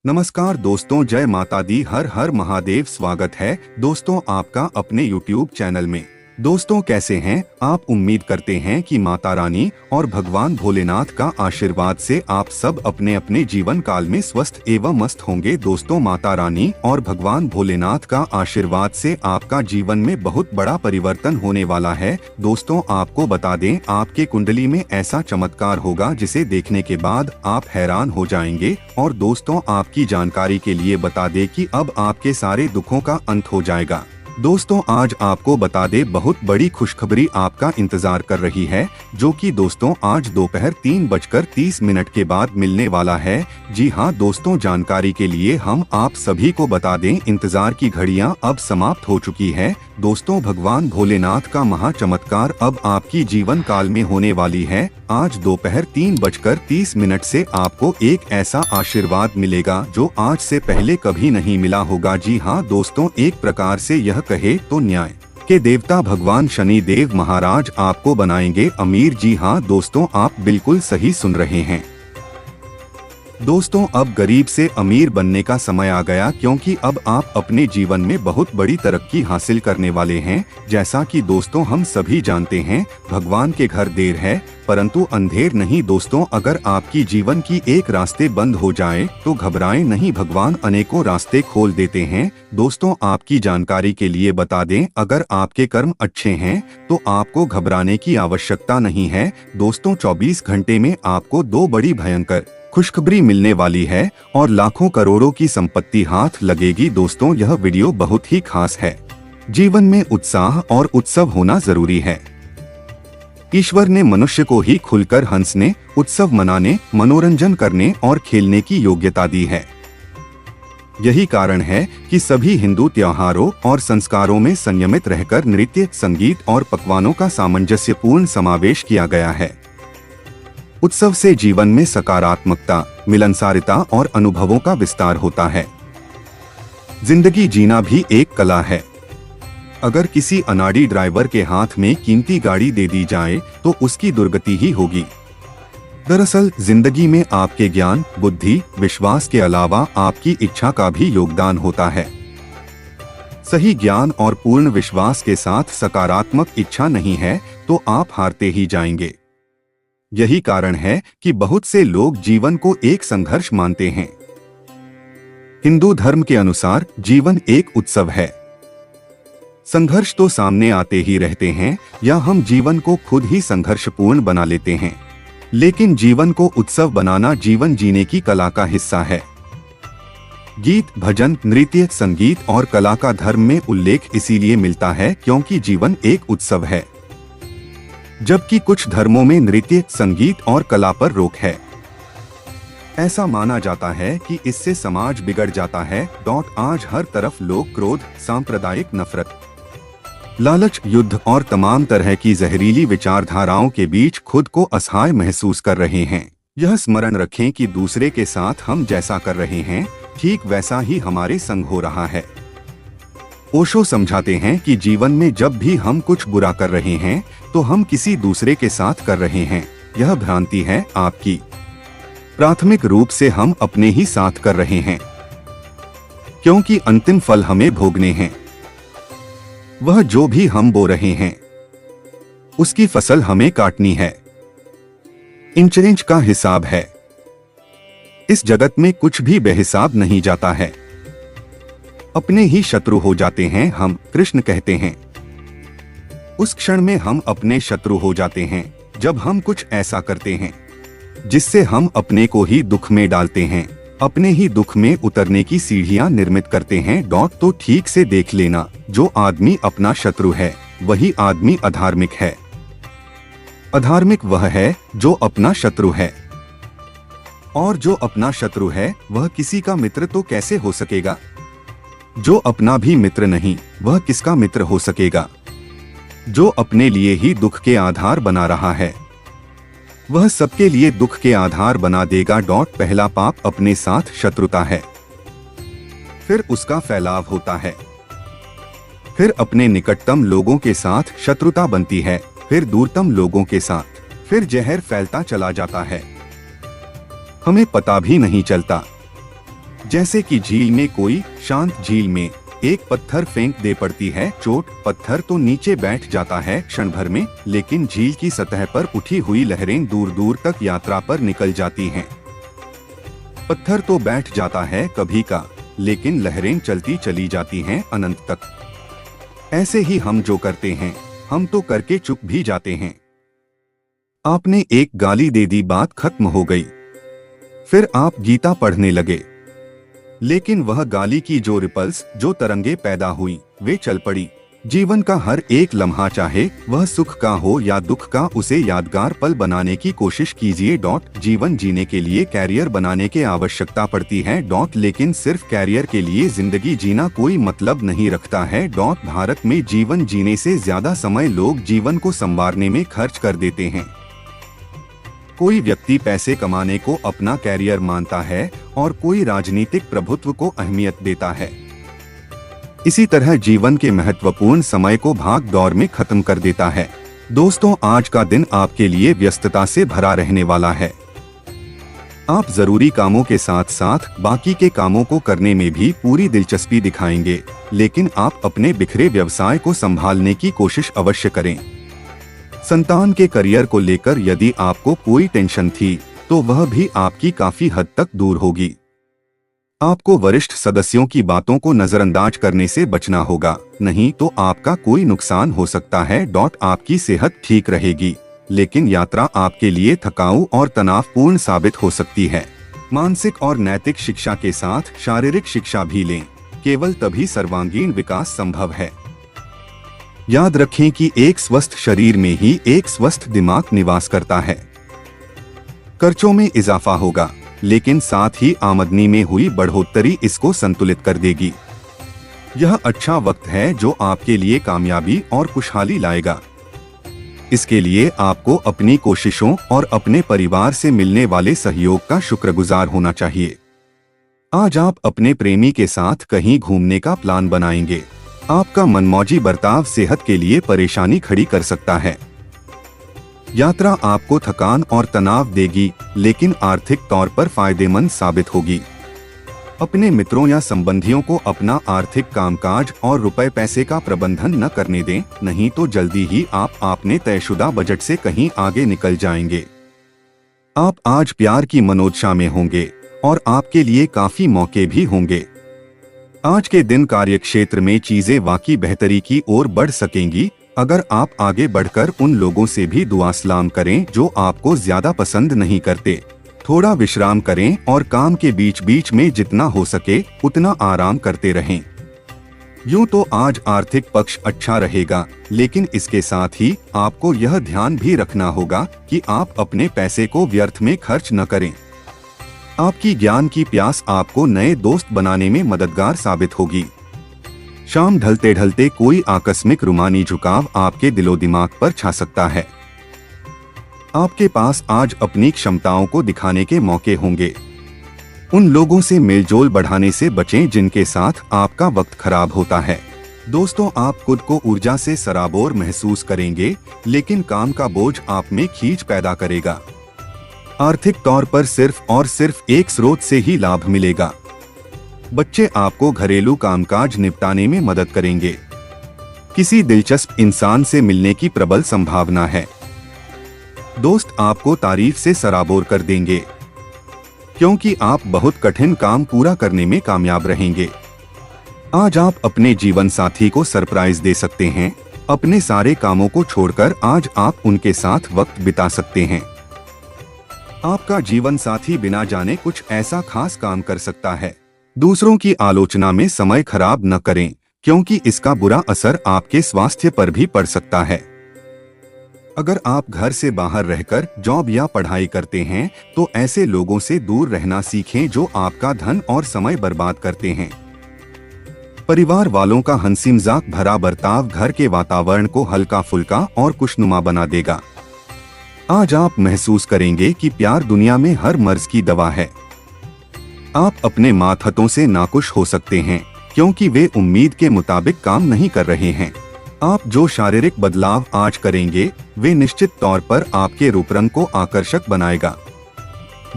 नमस्कार दोस्तों, जय माता दी, हर हर महादेव। स्वागत है दोस्तों आपका अपने YouTube चैनल में। दोस्तों कैसे हैं आप? उम्मीद करते हैं कि माता रानी और भगवान भोलेनाथ का आशीर्वाद से आप सब अपने अपने जीवन काल में स्वस्थ एवं मस्त होंगे। दोस्तों माता रानी और भगवान भोलेनाथ का आशीर्वाद से आपका जीवन में बहुत बड़ा परिवर्तन होने वाला है। दोस्तों आपको बता दें, आपके कुंडली में ऐसा चमत्कार होगा जिसे देखने के बाद आप हैरान हो जाएंगे। और दोस्तों आपकी जानकारी के लिए बता दें कि अब आपके सारे दुखों का अंत हो जाएगा। दोस्तों आज आपको बता दे, बहुत बड़ी खुशखबरी आपका इंतजार कर रही है, जो कि दोस्तों आज दोपहर 3:30 के बाद मिलने वाला है। जी हां दोस्तों, जानकारी के लिए हम आप सभी को बता दें, इंतजार की घड़ियां अब समाप्त हो चुकी है। दोस्तों भगवान भोलेनाथ का महा चमत्कार अब आपकी जीवन काल में होने वाली है। आज दोपहर 3:30 से आपको एक ऐसा आशीर्वाद मिलेगा जो आज से पहले कभी नहीं मिला होगा। जी हाँ दोस्तों, एक प्रकार से यह कहे तो न्याय के देवता भगवान शनि देव महाराज आपको बनाएंगे अमीर। जी हाँ दोस्तों, आप बिल्कुल सही सुन रहे हैं। दोस्तों अब गरीब से अमीर बनने का समय आ गया, क्योंकि अब आप अपने जीवन में बहुत बड़ी तरक्की हासिल करने वाले हैं। जैसा कि दोस्तों हम सभी जानते हैं, भगवान के घर देर है परंतु अंधेर नहीं। दोस्तों अगर आपकी जीवन की एक रास्ते बंद हो जाए तो घबराएं नहीं, भगवान अनेकों रास्ते खोल देते हैं। दोस्तों आपकी जानकारी के लिए बता दें, अगर आपके कर्म अच्छे हैं तो आपको घबराने की आवश्यकता नहीं है। दोस्तों 24 घंटे में आपको दो बड़ी भयंकर खुशखबरी मिलने वाली है और लाखों करोड़ों की संपत्ति हाथ लगेगी। दोस्तों यह वीडियो बहुत ही खास है। जीवन में उत्साह और उत्सव होना जरूरी है। ईश्वर ने मनुष्य को ही खुलकर हंसने, उत्सव मनाने, मनोरंजन करने और खेलने की योग्यता दी है। यही कारण है कि सभी हिंदू त्योहारों और संस्कारों में संयमित रहकर नृत्य, संगीत और पकवानों का सामंजस्यपूर्ण समावेश किया गया है। उत्सव से जीवन में सकारात्मकता, मिलनसारता और अनुभवों का विस्तार होता है। जिंदगी जीना भी एक कला है। अगर किसी अनाड़ी ड्राइवर के हाथ में कीमती गाड़ी दे दी जाए तो उसकी दुर्गति ही होगी। दरअसल जिंदगी में आपके ज्ञान, बुद्धि, विश्वास के अलावा आपकी इच्छा का भी योगदान होता है। सही ज्ञान और पूर्ण विश्वास के साथ सकारात्मक इच्छा नहीं है तो आप हारते ही जाएंगे। यही कारण है कि बहुत से लोग जीवन को एक संघर्ष मानते हैं। हिंदू धर्म के अनुसार जीवन एक उत्सव है। संघर्ष तो सामने आते ही रहते हैं, या हम जीवन को खुद ही संघर्षपूर्ण बना लेते हैं। लेकिन जीवन को उत्सव बनाना जीवन जीने की कला का हिस्सा है। गीत, भजन, नृत्य, संगीत और कला का धर्म में उल्लेख इसीलिए मिलता है क्योंकि जीवन एक उत्सव है, जबकि कुछ धर्मों में नृत्य, संगीत और कला पर रोक है। ऐसा माना जाता है कि इससे समाज बिगड़ जाता है। आज हर तरफ लोग क्रोध, सांप्रदायिक नफरत, लालच, युद्ध और तमाम तरह की जहरीली विचारधाराओं के बीच खुद को असहाय महसूस कर रहे हैं। यह स्मरण रखें कि दूसरे के साथ हम जैसा कर रहे हैं, ठीक वैसा ही हमारे संग हो रहा है। ओशो समझाते हैं कि जीवन में जब भी हम कुछ बुरा कर रहे हैं तो हम किसी दूसरे के साथ कर रहे हैं। यह भ्रांति है आपकी। प्राथमिक रूप से हम अपने ही साथ कर रहे हैं, क्योंकि अंतिम फल हमें भोगने हैं। वह जो भी हम बो रहे हैं उसकी फसल हमें काटनी है। इंच इंच का हिसाब है। इस जगत में कुछ भी बेहिसाब नहीं जाता है। अपने ही शत्रु हो जाते हैं हम, कृष्ण कहते हैं। उस क्षण में हम अपने शत्रु हो जाते हैं जब हम कुछ ऐसा करते हैं जिससे हम अपने को ही दुख में डालते हैं, अपने ही दुख में उतरने की सीढ़ियां निर्मित करते हैं। तो ठीक से देख लेना, जो आदमी अपना शत्रु है वही आदमी अधार्मिक है। अधार्मिक वह है जो अपना शत्रु है, और जो अपना शत्रु है वह किसी का मित्र तो कैसे हो सकेगा? जो अपना भी मित्र नहीं वह किसका मित्र हो सकेगा? जो अपने लिए ही दुख के आधार बना रहा है वह सबके लिए दुख के आधार बना देगा। पहला पाप अपने साथ शत्रुता है, फिर उसका फैलाव होता है, फिर अपने निकटतम लोगों के साथ शत्रुता बनती है, फिर दूरतम लोगों के साथ, फिर जहर फैलता चला जाता है। हमें पता भी नहीं चलता। जैसे कि झील में कोई शांत झील में एक पत्थर फेंक दे पड़ती है चोट, पत्थर तो नीचे बैठ जाता है क्षण भर में, लेकिन झील की सतह पर उठी हुई लहरें दूर दूर तक यात्रा पर निकल जाती हैं। पत्थर तो बैठ जाता है कभी का, लेकिन लहरें चलती चली जाती हैं अनंत तक। ऐसे ही हम जो करते हैं, हम तो करके चुप भी जाते हैं। आपने एक गाली दे दी, बात खत्म हो गई। फिर आप गीता पढ़ने लगे, लेकिन वह गाली की जो रिपल्स, जो तरंगे पैदा हुई, वे चल पड़ी। जीवन का हर एक लम्हा, चाहे वह सुख का हो या दुख का, उसे यादगार पल बनाने की कोशिश कीजिए। जीवन जीने के लिए कैरियर बनाने की आवश्यकता पड़ती है। लेकिन सिर्फ कैरियर के लिए जिंदगी जीना कोई मतलब नहीं रखता है। भारत में जीवन जीने से ज्यादा समय लोग जीवन को संवारने में खर्च कर देते हैं। कोई व्यक्ति पैसे कमाने को अपना कैरियर मानता है और कोई राजनीतिक प्रभुत्व को अहमियत देता है। इसी तरह जीवन के महत्वपूर्ण समय को भाग दौड़ में खत्म कर देता है। दोस्तों, आज का दिन आपके लिए व्यस्तता से भरा रहने वाला है। आप जरूरी कामों के साथ साथ बाकी के कामों को करने में भी पूरी दिलचस्पी दिखाएंगे, लेकिन आप अपने बिखरे व्यवसाय को संभालने की कोशिश अवश्य करें। संतान के करियर को लेकर यदि आपको कोई टेंशन थी, तो वह भी आपकी काफी हद तक दूर होगी। आपको वरिष्ठ सदस्यों की बातों को नजरअंदाज करने से बचना होगा, नहीं तो आपका कोई नुकसान हो सकता है। आपकी सेहत ठीक रहेगी, लेकिन यात्रा आपके लिए थकाऊ और तनावपूर्ण साबित हो सकती है। मानसिक और नैतिक शिक्षा के साथ शारीरिक शिक्षा भी लें, केवल तभी सर्वांगीण विकास संभव है। याद रखें कि एक स्वस्थ शरीर में ही एक स्वस्थ दिमाग निवास करता है। खर्चों में इजाफा होगा, लेकिन साथ ही आमदनी में हुई बढ़ोतरी इसको संतुलित कर देगी। यह अच्छा वक्त है जो आपके लिए कामयाबी और खुशहाली लाएगा। इसके लिए आपको अपनी कोशिशों और अपने परिवार से मिलने वाले सहयोग का शुक्रगुजार होना चाहिए। आज आप अपने प्रेमी के साथ कहीं घूमने का प्लान बनाएंगे। आपका मनमौजी बर्ताव सेहत के लिए परेशानी खड़ी कर सकता है। यात्रा आपको थकान और तनाव देगी, लेकिन आर्थिक तौर पर फायदेमंद साबित होगी। अपने मित्रों या संबंधियों को अपना आर्थिक कामकाज और रुपए पैसे का प्रबंधन न करने दें, नहीं तो जल्दी ही आप अपने तयशुदा बजट से कहीं आगे निकल जाएंगे। आप आज प्यार की मनोदशा में होंगे और आपके लिए काफी मौके भी होंगे। आज के दिन कार्यक्षेत्र में चीजें वाकई बेहतरी की ओर बढ़ सकेंगी। अगर आप आगे बढ़कर उन लोगों से भी दुआ सलाम करें जो आपको ज्यादा पसंद नहीं करते। थोड़ा विश्राम करें और काम के बीच बीच में जितना हो सके उतना आराम करते रहें। यूं तो आज आर्थिक पक्ष अच्छा रहेगा, लेकिन इसके साथ ही आपको यह ध्यान भी रखना होगा कि आप अपने पैसे को व्यर्थ में खर्च न करें। आपकी ज्ञान की प्यास आपको नए दोस्त बनाने में मददगार साबित होगी। शाम ढलते ढलते कोई आकस्मिक रूमानी झुकाव आपके दिलो दिमाग पर छा सकता है। आपके पास आज अपनी क्षमताओं को दिखाने के मौके होंगे। उन लोगों से मेलजोल बढ़ाने से बचें जिनके साथ आपका वक्त खराब होता है। दोस्तों, आप खुद को ऊर्जा से सराबोर महसूस करेंगे, लेकिन काम का बोझ आप में खींच पैदा करेगा। आर्थिक तौर पर सिर्फ और सिर्फ एक स्रोत से ही लाभ मिलेगा। बच्चे आपको घरेलू कामकाज निपटाने में मदद करेंगे। किसी दिलचस्प इंसान से मिलने की प्रबल संभावना है। दोस्त आपको तारीफ से सराबोर कर देंगे, क्योंकि आप बहुत कठिन काम पूरा करने में कामयाब रहेंगे। आज आप अपने जीवन साथी को सरप्राइज दे सकते हैं। अपने सारे कामों को छोड़कर आज आप उनके साथ वक्त बिता सकते हैं। आपका जीवन साथी बिना जाने कुछ ऐसा खास काम कर सकता है। दूसरों की आलोचना में समय खराब न करें, क्योंकि इसका बुरा असर आपके स्वास्थ्य पर भी पड़ सकता है। अगर आप घर से बाहर रहकर जॉब या पढ़ाई करते हैं, तो ऐसे लोगों से दूर रहना सीखें जो आपका धन और समय बर्बाद करते हैं। परिवार वालों का हंसी मजाक भरा बर्ताव घर के वातावरण को हल्का फुल्का और खुशनुमा बना देगा। आज आप महसूस करेंगे कि प्यार दुनिया में हर मर्ज की दवा है। आप अपने मातहतों से नाखुश हो सकते हैं, क्योंकि वे उम्मीद के मुताबिक काम नहीं कर रहे हैं। आप जो शारीरिक बदलाव आज करेंगे, वे निश्चित तौर पर आपके रूप रंग को आकर्षक बनाएगा।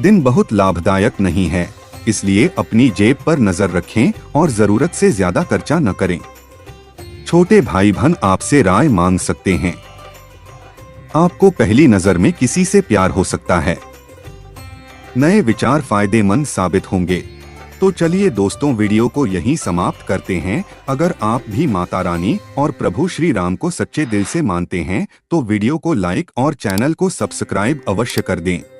दिन बहुत लाभदायक नहीं है। इसलिए अपनी जेब पर नजर रखें और जरूरत से ज्यादा खर्चा न करें। छोटे भाई बहन आपसे राय मांग सकते हैं। आपको पहली नजर में किसी से प्यार हो सकता है। नए विचार फायदेमंद साबित होंगे। तो चलिए दोस्तों, वीडियो को यहीं समाप्त करते हैं। अगर आप भी माता रानी और प्रभु श्री राम को सच्चे दिल से मानते हैं तो वीडियो को लाइक और चैनल को सब्सक्राइब अवश्य कर दें।